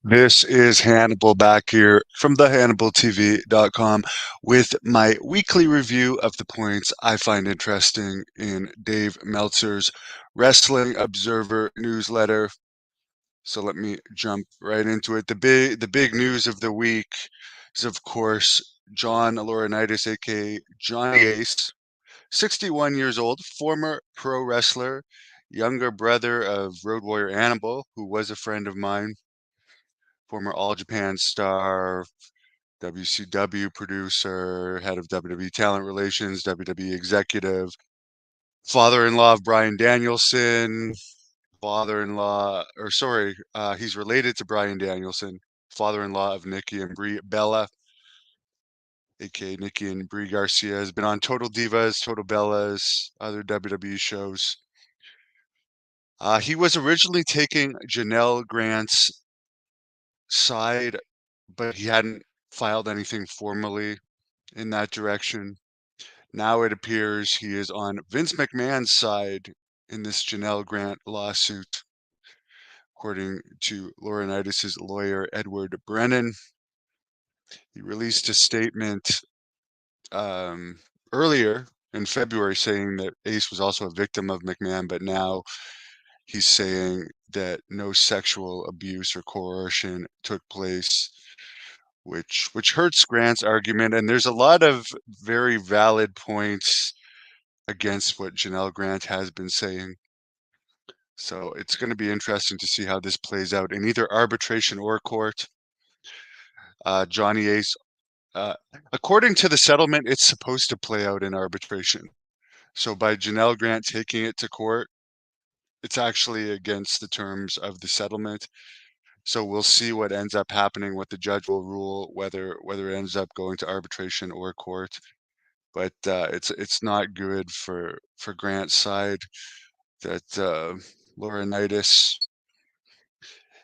This is Hannibal back here from thehannibaltv.com with my weekly review of the points I find interesting in Dave Meltzer's Wrestling Observer newsletter. So let me jump right into it. The big news of the week is, of course, John Laurinaitis, aka Johnny Ace, 61 years old, former pro wrestler, younger brother of Road Warrior Hannibal, who was a friend of mine, former All Japan star, WCW producer, head of WWE Talent Relations, WWE executive, father-in-law of Bryan Danielson, he's related to Bryan Danielson, father-in-law of Nikki and Brie Bella, aka Nikki and Brie Garcia, has been on Total Divas, Total Bellas, other WWE shows. He was originally taking Janelle Grant's side, but he hadn't filed anything formally in that direction. Now it appears he is on Vince McMahon's side in this Janelle Grant lawsuit, according to Laurinaitis' lawyer, Edward Brennan. He released a statement um, earlier in February saying that Ace was also a victim of McMahon, but now he's saying that no sexual abuse or coercion took place, which hurts Grant's argument. And there's a lot of very valid points against what Janelle Grant has been saying. So it's going to be interesting to see how this plays out in either arbitration or court. Johnny Ace, uh, according to the settlement, it's supposed to play out in arbitration. So by Janelle Grant taking it to court, it's actually against the terms of the settlement. So we'll see what ends up happening, what the judge will rule, whether it ends up going to arbitration or court. But it's not good for Grant's side that Laurinaitis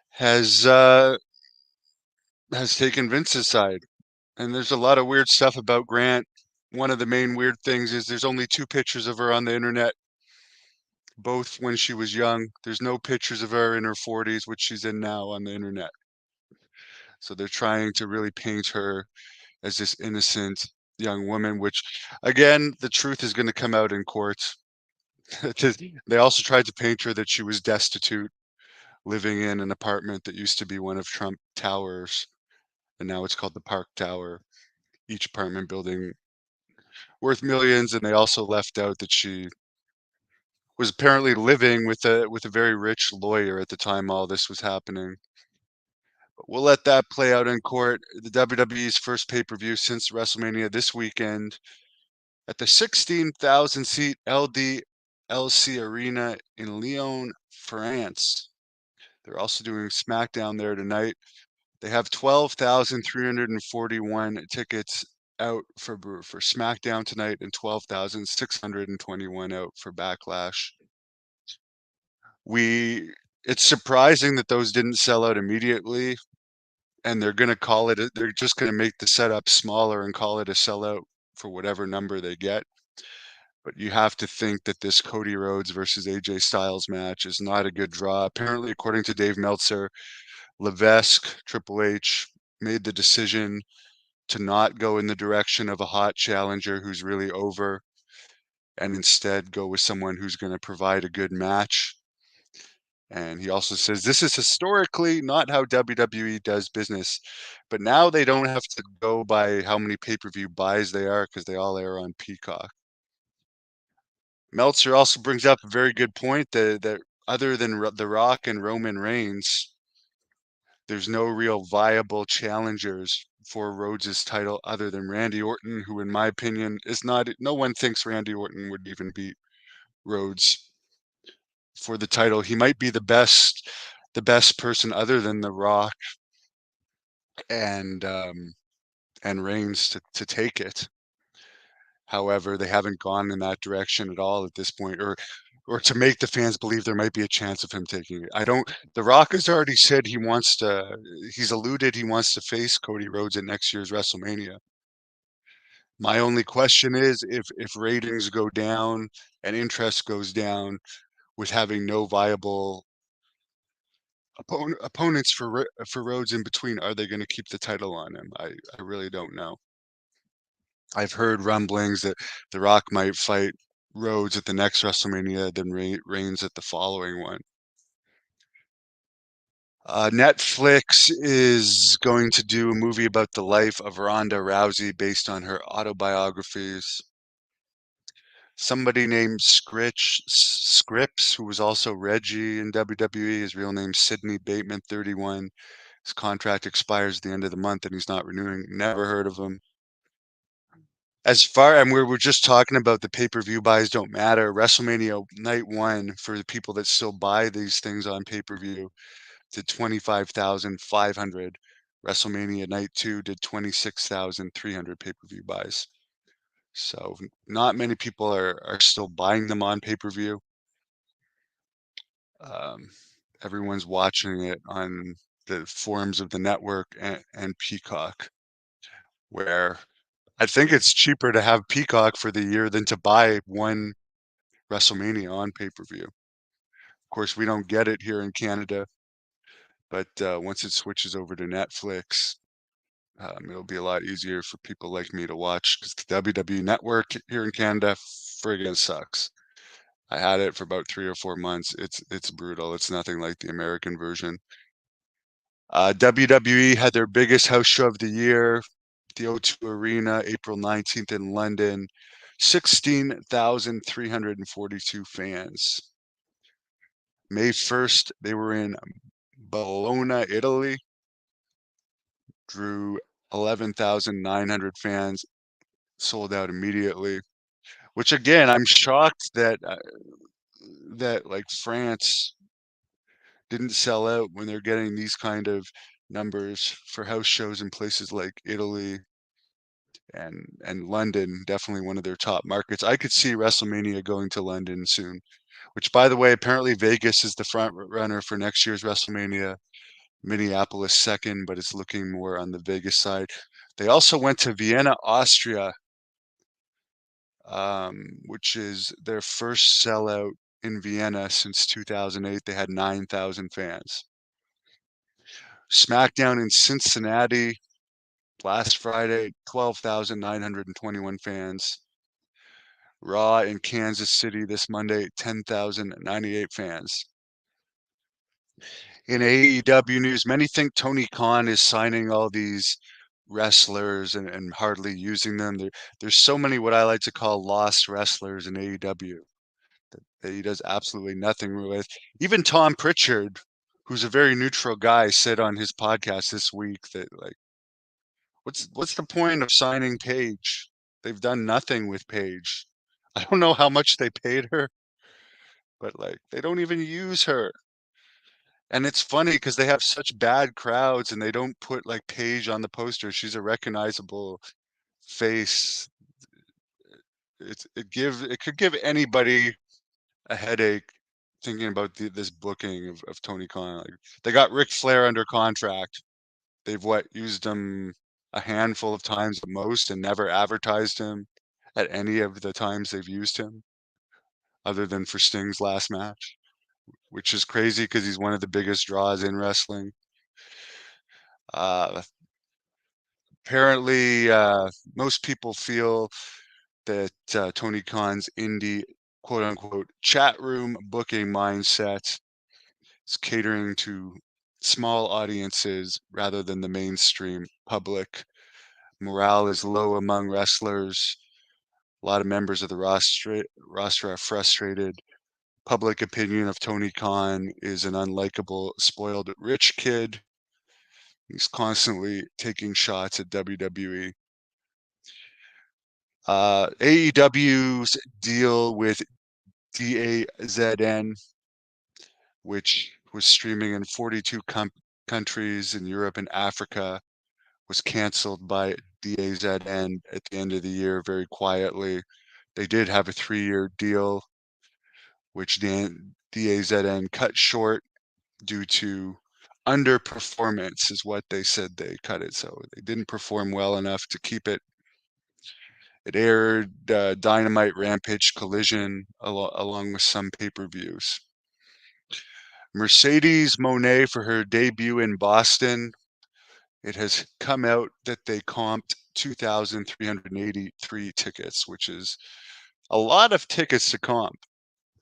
has uh, has taken Vince's side. And there's a lot of weird stuff about Grant. One of the main weird things is there's only two pictures of her on the internet, both when she was young. There's no pictures of her in her 40s, which she's in now, on the internet. So they're trying to really paint her as this innocent young woman, which, again, the truth is going to come out in court. They also tried to paint her that she was destitute, living in an apartment that used to be one of Trump Towers, and now it's called the Park Tower. Each apartment building worth millions, and they also left out that she was apparently living with a very rich lawyer at the time all this was happening. But we'll let that play out in court. The WWE's first pay-per-view since WrestleMania this weekend at the 16,000 seat LDLC Arena in Lyon, France. They're also doing SmackDown there tonight. They have 12,341 tickets out for SmackDown tonight and 12,621 out for Backlash. It's surprising that those didn't sell out immediately, and they're they're just going to make the setup smaller and call it a sellout for whatever number they get. But you have to think that this Cody Rhodes versus AJ Styles match is not a good draw. Apparently, according to Dave Meltzer, Levesque, Triple H, made the decision to not go in the direction of a hot challenger who's really over, and instead go with someone who's going to provide a good match. And he also says this is historically not how WWE does business, but now they don't have to go by how many pay-per-view buys they are because they all air on Peacock. Meltzer also brings up a very good point that other than The Rock and Roman Reigns, there's no real viable challengers for Rhodes' title other than Randy Orton, who, in my opinion, is not. No one thinks Randy Orton would even beat Rhodes for the title. He might be the best person other than The Rock and Reigns to take it. However, they haven't gone in that direction at all at this point, or to make the fans believe there might be a chance of him taking it. I don't. The Rock has already said he wants to. He's alluded he wants to face Cody Rhodes at next year's WrestleMania. My only question is if ratings go down and interest goes down with having no viable opponents for Rhodes in between, are they going to keep the title on him? I really don't know. I've heard rumblings that The Rock might fight Rhodes at the next WrestleMania, then Reigns at the following one. Netflix is going to do a movie about the life of Ronda Rousey based on her autobiographies. Somebody named Scripps, who was also Reggie in WWE, his real name Sidney Bateman, 31. His contract expires at the end of the month and he's not renewing. Never heard of him. And we're just talking about the pay-per-view buys don't matter. WrestleMania night one, for the people that still buy these things on pay-per-view, did 25,500. WrestleMania night two did 26,300 pay-per-view buys. So not many people are still buying them on pay-per-view. Um, Everyone's watching it on the forums of the network and Peacock, where I think it's cheaper to have Peacock for the year than to buy one WrestleMania on pay-per-view. Of course, we don't get it here in Canada, but once it switches over to Netflix, it'll be a lot easier for people like me to watch, because the WWE Network here in Canada friggin' sucks. I had it for about 3 or 4 months. It's brutal. It's nothing like the American version. WWE had their biggest house show of the year, the O2 Arena, April 19th in London. 16,342 fans. May 1st, they were in Bologna, Italy. Drew 11,900 fans, sold out immediately. Which again, I'm shocked that like France didn't sell out when they're getting these kind of numbers for house shows in places like Italy and London, definitely one of their top markets. I could see WrestleMania going to London soon, which, by the way, apparently Vegas is the front runner for next year's WrestleMania. Minneapolis second, but it's looking more on the Vegas side. They also went to Vienna, Austria, which is their first sellout in Vienna since 2008. They had 9,000 fans. SmackDown in Cincinnati last Friday, 12,921 fans. Raw in Kansas City this Monday, 10,098 fans. In AEW news, many think Tony Khan is signing all these wrestlers and hardly using them. There's so many what I like to call lost wrestlers in AEW that he does absolutely nothing with. Even Tom Pritchard, who's a very neutral guy, said on his podcast this week that, like, what's the point of signing Paige? They've done nothing with Paige. I don't know how much they paid her, but like they don't even use her. And it's funny because they have such bad crowds and they don't put like Paige on the poster. She's a recognizable face. It could give anybody a headache thinking about this booking of Tony Khan. Like, they got Ric Flair under contract. They've used him a handful of times at most and never advertised him at any of the times they've used him, other than for Sting's last match, which is crazy because he's one of the biggest draws in wrestling. Uh, Apparently, most people feel that Tony Khan's indie quote unquote chat room booking mindset is catering to small audiences rather than the mainstream public. Morale is low among wrestlers. A lot of members of the roster are frustrated. Public opinion of Tony Khan is an unlikable, spoiled rich kid. He's constantly taking shots at WWE. AEW's deal with DAZN, which was streaming in 42 countries in Europe and Africa, was canceled by DAZN at the end of the year very quietly. They did have a 3-year deal, which DAZN cut short due to underperformance, is what they said. They cut it, so they didn't perform well enough to keep it. It aired Dynamite, Rampage, Collision, along with some pay-per-views. Mercedes Moné for her debut in Boston. It has come out that they comped 2,383 tickets, which is a lot of tickets to comp.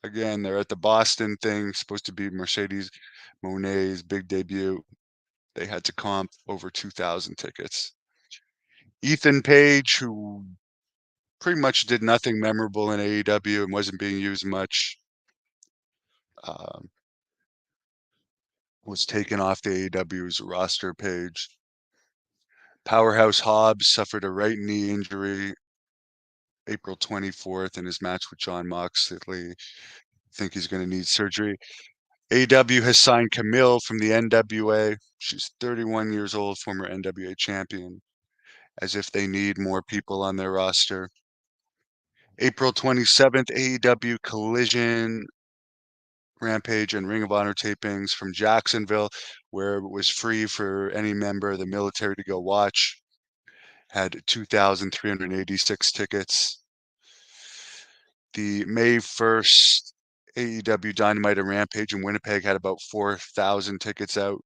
Again, they're at the Boston thing, supposed to be Mercedes Moné's big debut. They had to comp over 2,000 tickets. Ethan Page, who pretty much did nothing memorable in AEW and wasn't being used much, um, was taken off the AEW's roster page. Powerhouse Hobbs suffered a right knee injury April 24th in his match with Jon Moxley. I think he's going to need surgery. AEW has signed Camille from the NWA. She's 31 years old, former NWA champion, as if they need more people on their roster. April 27th, AEW Collision, Rampage, and Ring of Honor tapings from Jacksonville, where it was free for any member of the military to go watch. Had 2,386 tickets. The May 1st AEW Dynamite and Rampage in Winnipeg had about 4,000 tickets out.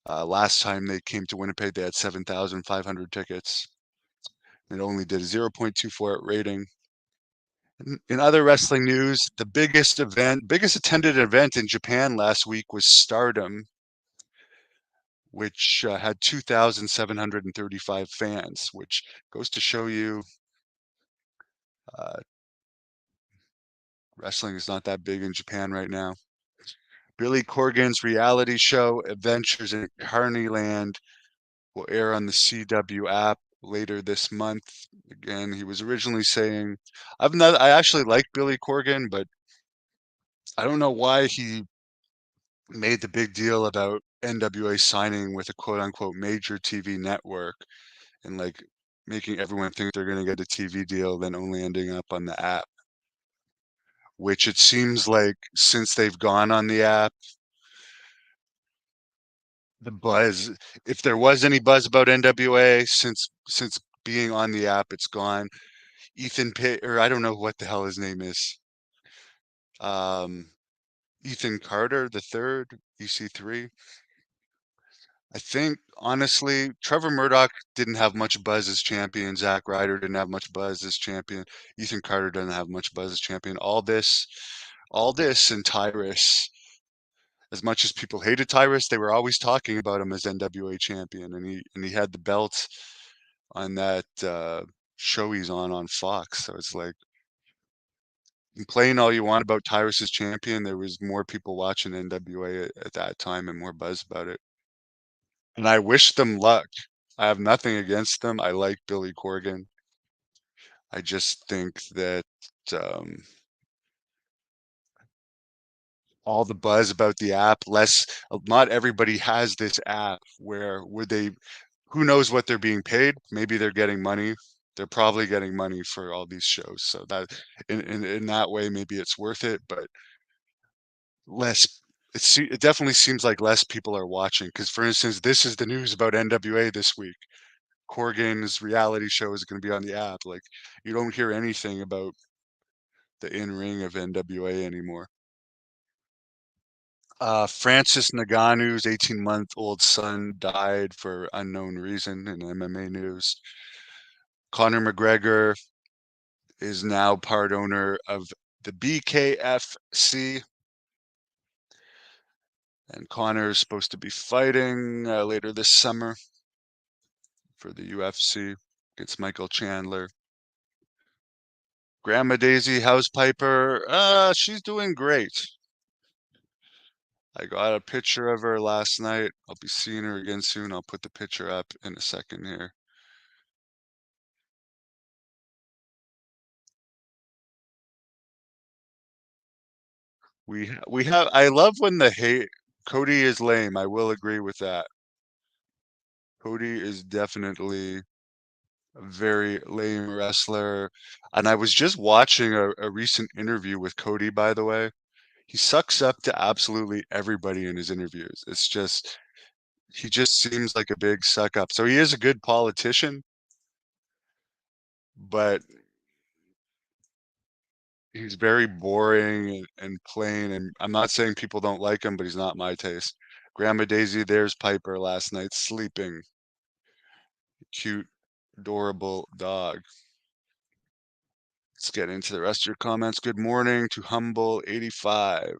Last time they came to Winnipeg, they had 7,500 tickets. It only did a 0.24 rating. In other wrestling news, the biggest attended event in Japan last week was Stardom, which had 2,735 fans, which goes to show you uh, wrestling is not that big in Japan right now. Billy Corgan's reality show, Adventures in Carneyland, will air on the CW app later this month. Again, he was originally saying, I actually like Billy Corgan, but I don't know why he made the big deal about NWA signing with a quote unquote major TV network and like making everyone think they're going to get a TV deal, then only ending up on the app. Which it seems like since they've gone on the app, the buzz, if there was any buzz about NWA since being on the app, it's gone. Ethan Pitt, or I don't know what the hell his name is. Um, Ethan Carter the third, EC3. I think honestly, Trevor Murdoch didn't have much buzz as champion. Zack Ryder didn't have much buzz as champion. Ethan Carter doesn't have much buzz as champion. All this, and Tyrus. As much as people hated Tyrus, they were always talking about him as NWA champion, and he had the belt on that show he's on Fox. So it's like, complain all you want about Tyrus as champion. There was more people watching NWA at that time and more buzz about it. And I wish them luck. I have nothing against them. I like Billy Corgan. I just think that um, all the buzz about the app, not everybody has this app where would they, who knows what they're being paid? Maybe they're getting money. They're probably getting money for all these shows. So that in that way, maybe it's worth it, but less it definitely seems like less people are watching because for instance this is the news about NWA this week. Corgan's reality show is going to be on the app. Like you don't hear anything about the in-ring of NWA anymore. Francis Ngannou's 18-month-old son died for unknown reason in MMA news. Conor McGregor is now part owner of the BKFC, and Conor is supposed to be fighting later this summer for the UFC against Michael Chandler. Grandma Daisy Housepiper, she's doing great. I got a picture of her last night. I'll be seeing her again soon. I'll put the picture up in a second here. We have I love when the hate Cody is lame. I will agree with that. Cody is definitely a very lame wrestler. And I was just watching a recent interview with Cody, by the way. He sucks up to absolutely everybody in his interviews. It's just he just seems like a big suck up. So he is a good politician, but He's very boring and plain, and I'm not saying people don't like him, but he's not my taste. Grandma Daisy, there's Piper last night sleeping. Cute, adorable dog. Let's get into the rest of your comments. Good morning to Humble 85.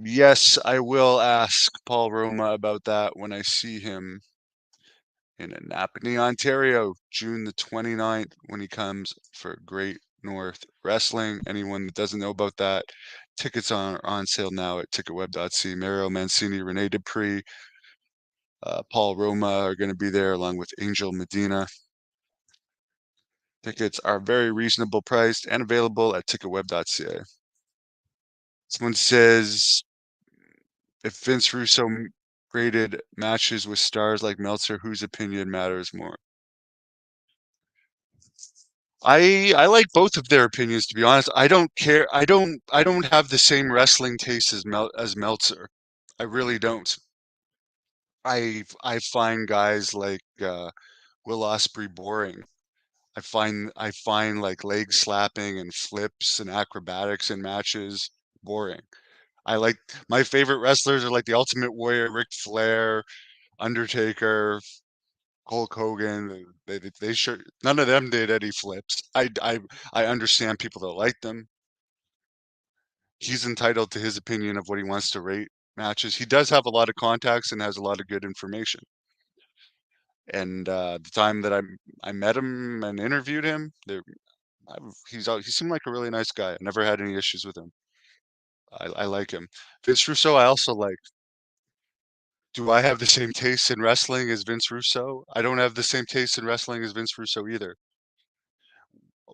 Yes, I will ask Paul Roma about that when I see him in Napanee, Ontario, June the 29th, when he comes for Great North Wrestling. Anyone that doesn't know about that, tickets are on sale now at ticketweb.ca. Mario Mancini, Rene Dupree, Paul Roma are going to be there along with Angel Medina. Tickets are very reasonable priced and available at ticketweb.ca. Someone says, if Vince Russo graded matches with stars like Meltzer, whose opinion matters more? I like both of their opinions, to be honest. I don't care. I don't have the same wrestling taste as Meltzer. I really don't. I find guys like Will Ospreay boring. I find like leg slapping and flips and acrobatics in matches boring. I like my favorite wrestlers are like the Ultimate Warrior, Ric Flair, Undertaker, Hulk Hogan. They sure none of them did any flips. I understand people that like them. He's entitled to his opinion of what he wants to rate matches. He does have a lot of contacts and has a lot of good information. And the time that I met him and interviewed him, he seemed like a really nice guy. I never had any issues with him. I like him. Vince Russo, I also like. Do I have the same taste in wrestling as Vince Russo? I don't have the same taste in wrestling as Vince Russo either.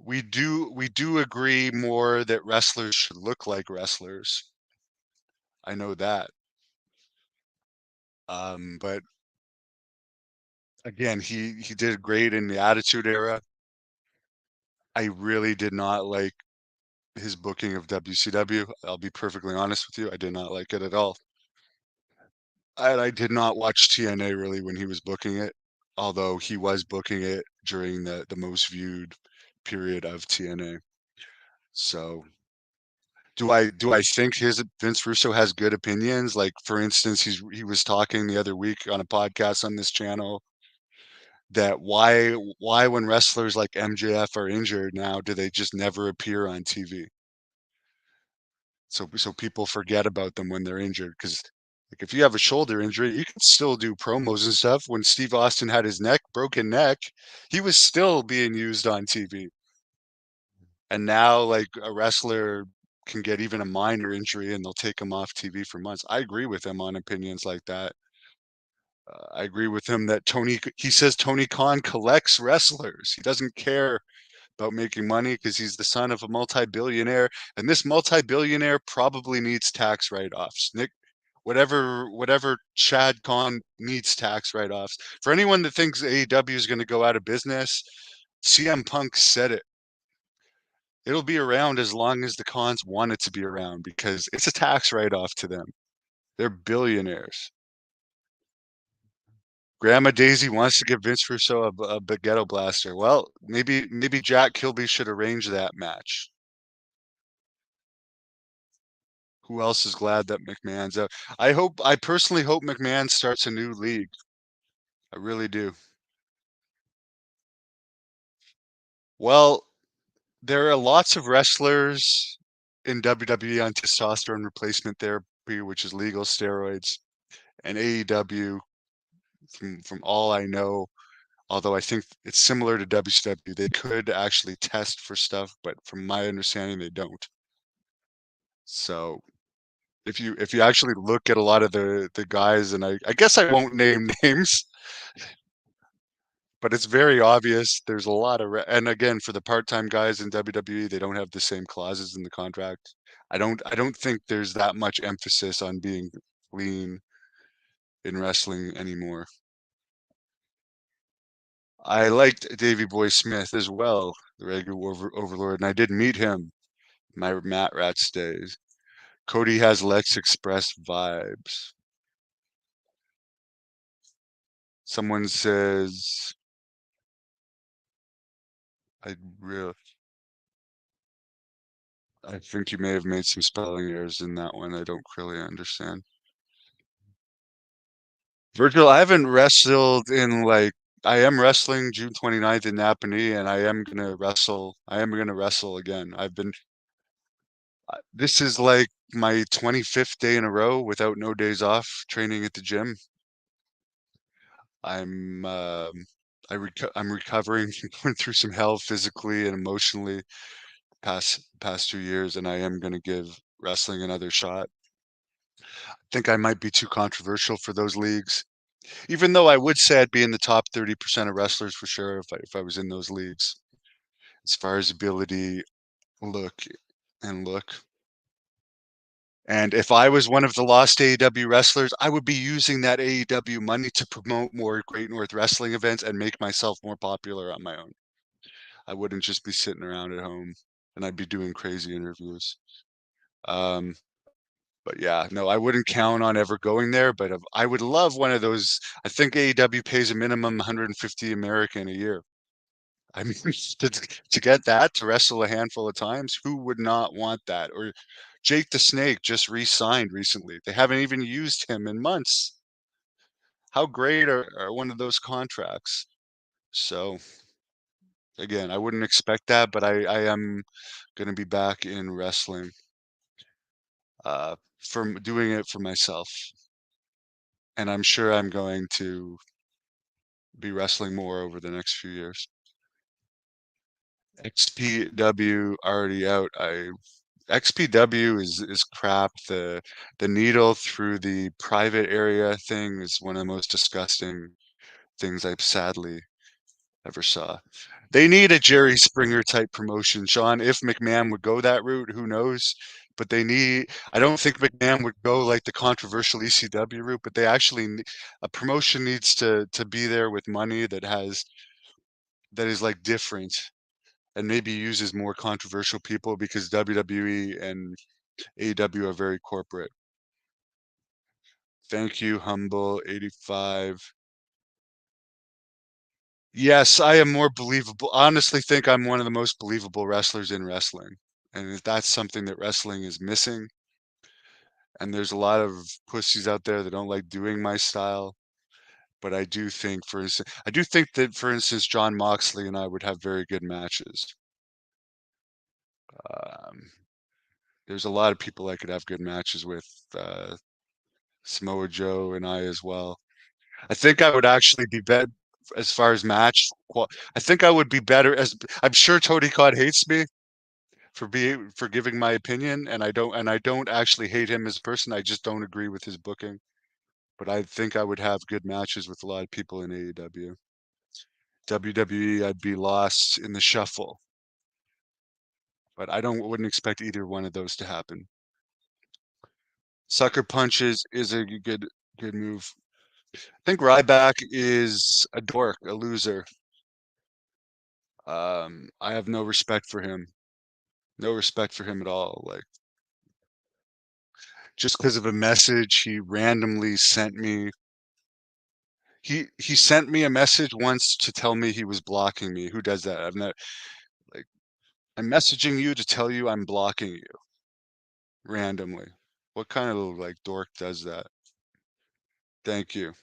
We do agree more that wrestlers should look like wrestlers. I know that. But again, he did great in the Attitude Era. I really did not like his booking of WCW. I'll be perfectly honest with you. I did not like it at all. I did not watch TNA really when he was booking it, although he was booking it during the most viewed period of TNA. So do I think his Vince Russo has good opinions? Like for instance, he was talking the other week on a podcast on this channel that why when wrestlers like MJF are injured now do they just never appear on TV? So people forget about them when they're injured because like if you have a shoulder injury, you can still do promos and stuff. When Steve Austin had his broken neck, he was still being used on TV. And now like a wrestler can get even a minor injury and they'll take him off TV for months. I agree with him on opinions like that. I agree with him that he says Tony Khan collects wrestlers. He doesn't care about making money because he's the son of a multi-billionaire, and this multi-billionaire probably needs tax write-offs. Nick, whatever Chad Khan needs tax write-offs. For anyone that thinks AEW is going to go out of business, CM Punk said it. It'll be around as long as the Khans want it to be around because it's a tax write-off to them. They're billionaires. Grandma Daisy wants to give Vince Russo a ghetto blaster. Well, maybe Jack Kilby should arrange that match. Who else is glad that McMahon's out? I personally hope McMahon starts a new league. I really do. Well, there are lots of wrestlers in WWE on testosterone replacement therapy, which is legal steroids, and AEW, from all I know, although I think it's similar to WCW, they could actually test for stuff, but from my understanding, they don't. So if you actually look at a lot of the guys, and I guess I won't name names, but it's very obvious there's a lot of and again for the part-time guys in WWE, they don't have the same clauses in the contract. I don't think there's that much emphasis on being clean in wrestling anymore. I liked Davey Boy Smith as well, the regular overlord, and I did meet him in my Matt Rats days. Cody has Lex Express vibes. Someone says I really I think you may have made some spelling errors in that one. I don't really understand. Virgil, I haven't wrestled in like I am wrestling June 29th in Napanee, and I am gonna wrestle again. This is like my 25th day in a row without no days off training at the gym. I'm I'm recovering, going through some hell physically and emotionally past 2 years, and I am gonna give wrestling another shot. I think I might be too controversial for those leagues. Even though I would say I'd be in the top 30% of wrestlers for sure if I was in those leagues, as far as ability, look, and look. And if I was one of the lost AEW wrestlers, I would be using that AEW money to promote more Great North Wrestling events and make myself more popular on my own. I wouldn't just be sitting around at home, and I'd be doing crazy interviews. Um, but yeah, no, I wouldn't count on ever going there, but I would love one of those. I think AEW pays a minimum 150 American a year. I mean, to get that to wrestle a handful of times, who would not want that? Or Jake the Snake just re-signed recently. They haven't even used him in months. How great are one of those contracts? So again, I wouldn't expect that, but I am going to be back in wrestling, from doing it for myself. And I'm sure I'm going to be wrestling more over the next few years. XPW already out. XPW is crap. The needle through the private area thing is one of the most disgusting things I've sadly ever saw. They need a Jerry Springer type promotion, Sean. If McMahon would go that route, who knows? But I don't think McMahon would go like the controversial ECW route, but a promotion needs to be there with money that is like different and maybe uses more controversial people because WWE and AEW are very corporate. Thank you, Humble 85. Yes, I am more believable. Honestly, think I'm one of the most believable wrestlers in wrestling. And if that's something that wrestling is missing, and there's a lot of pussies out there that don't like doing my style, but I do think that, for instance, John Moxley and I would have very good matches. Um, there's a lot of people I could have good matches with, Samoa Joe and I as well. I think I would actually be better as far as I think I would be better as I'm sure Tony Khan hates me for giving my opinion, and I don't actually hate him as a person. I just don't agree with his booking. But I think I would have good matches with a lot of people in AEW. WWE, I'd be lost in the shuffle, but I don't wouldn't expect either one of those to happen. Sucker punches is a good move. I think Ryback is a dork, a loser. I have no respect for him. No respect for him at all. Like just because of a message he randomly sent me. He sent me a message once to tell me he was blocking me. Who does that? I've not like I'm messaging you to tell you I'm blocking you randomly. What kind of like dork does that? Thank you.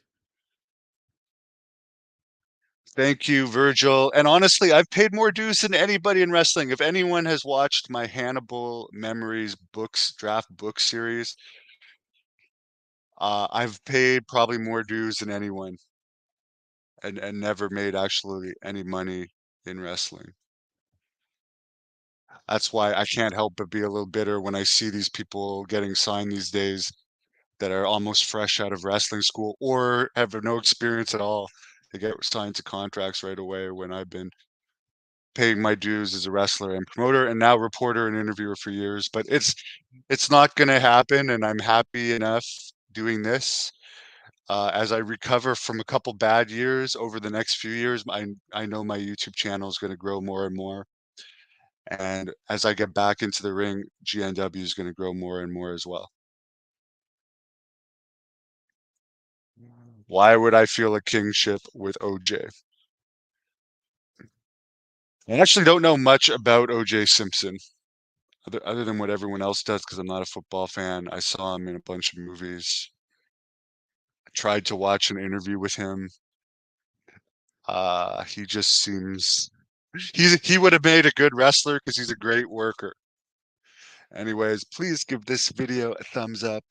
Thank you, Virgil. And honestly, I've paid more dues than anybody in wrestling. If anyone has watched my Hannibal Memories books, draft book series, I've paid probably more dues than anyone and never made actually any money in wrestling. That's why I can't help but be a little bitter when I see these people getting signed these days that are almost fresh out of wrestling school or have no experience at all. They get signed to contracts right away when I've been paying my dues as a wrestler and promoter and now reporter and interviewer for years. But it's not going to happen, and I'm happy enough doing this. As I recover from a couple bad years over the next few years, I know my YouTube channel is going to grow more and more. And as I get back into the ring, GNW is going to grow more and more as well. Why would I feel a kingship with OJ? I actually don't know much about OJ Simpson. other than what everyone else does, because I'm not a football fan. I saw him in a bunch of movies. I tried to watch an interview with him. He just seems he would have made a good wrestler because he's a great worker. Anyways, please give this video a thumbs up.